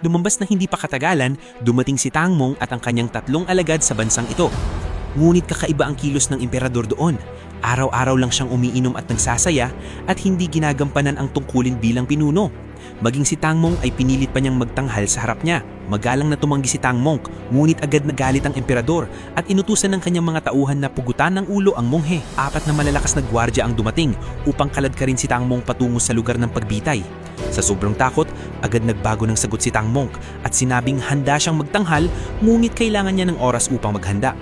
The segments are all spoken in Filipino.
Lumabas na hindi pa katagalan, dumating si Tangmong at ang kanyang 3 alagad sa bansang ito. Ngunit kakaiba ang kilos ng emperador doon. Araw-araw lang siyang umiinom at nagsasaya at hindi ginagampanan ang tungkulin bilang pinuno. Maging si Tangmong ay pinilit pa niyang magtanghal sa harap niya. Magalang na tumanggi si Tangmong, ngunit agad nagalit ang emperador at inutusan ng kanyang mga tauhan na pugutan ng ulo ang monghe. 4 na malalakas na gwardya ang dumating upang kaladkarin si Tangmong patungo sa lugar ng pagbitay. Sa sobrang takot, agad nagbago ng sagot si Tangmong at sinabing handa siyang magtanghal, ngunit kailangan niya ng oras upang maghanda.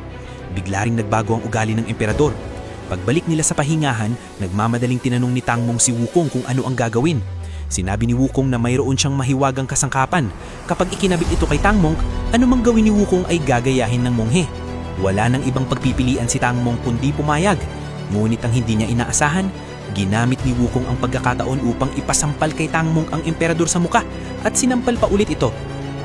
Bigla ring nagbago ang ugali ng emperador. Pagbalik nila sa pahingahan, nagmamadaling tinanong ni Tangmong si Wukong kung ano ang gagawin. Sinabi ni Wukong na mayroon siyang mahiwagang kasangkapan. Kapag ikinabit ito kay Tangmong, anumang gawin ni Wukong ay gagayahin ng monghe. Wala nang ibang pagpipilian si Tangmong kundi pumayag. Ngunit ang hindi niya inaasahan, ginamit ni Wukong ang pagkakataon upang ipasampal kay Tangmong ang emperador sa muka at sinampal pa ulit ito.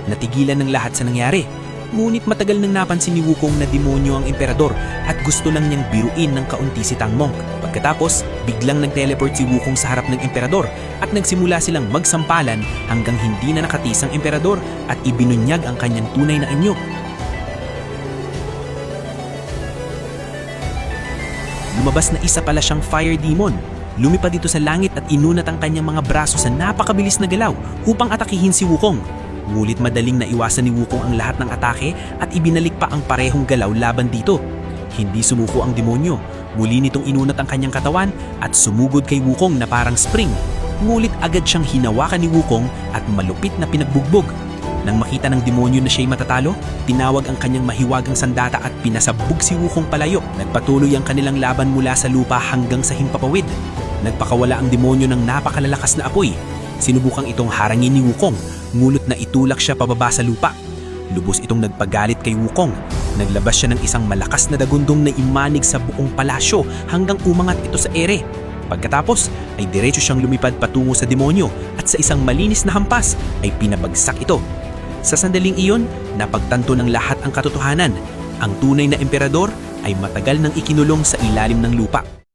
Natigilan ng lahat sa nangyari. Ngunit matagal nang napansin ni Wukong na demonyo ang emperador at gusto lang niyang biruin ng kaunti si Tangmong. Pagkatapos, biglang nag-teleport si Wukong sa harap ng emperador at nagsimula silang magsampalan hanggang hindi na nakatis ang emperador at ibinunyag ang kanyang tunay na anyo. Lumabas na isa pala siyang fire demon. Lumipad dito sa langit at inunat ang kanyang mga braso sa napakabilis na galaw upang atakihin si Wukong. Ngunit madaling naiwasan ni Wukong ang lahat ng atake at ibinalik pa ang parehong galaw laban dito. Hindi sumuko ang demonyo. Muli nitong inunat ang kanyang katawan at sumugod kay Wukong na parang spring. Ngunit agad siyang hinawakan ni Wukong at malupit na pinagbugbog. Nang makita ng demonyo na siya'y matatalo, tinawag ang kanyang mahiwagang sandata at pinasabog si Wukong palayo. Nagpatuloy ang kanilang laban mula sa lupa hanggang sa himpapawid. Nagpakawala ang demonyo ng napakalalakas na apoy. Sinubukang itong harangin ni Wukong, ngunit na itulak siya pababa sa lupa. Lubos itong nagpagalit kay Wukong. Naglabas siya ng isang malakas na dagundong na imanig sa buong palasyo hanggang umangat ito sa ere. Pagkatapos ay diretso siyang lumipad patungo sa demonyo at sa isang malinis na hampas ay pinabagsak ito. Sa sandaling iyon, napagtanto ng lahat ang katotohanan. Ang tunay na emperador ay matagal nang ikinulong sa ilalim ng lupa.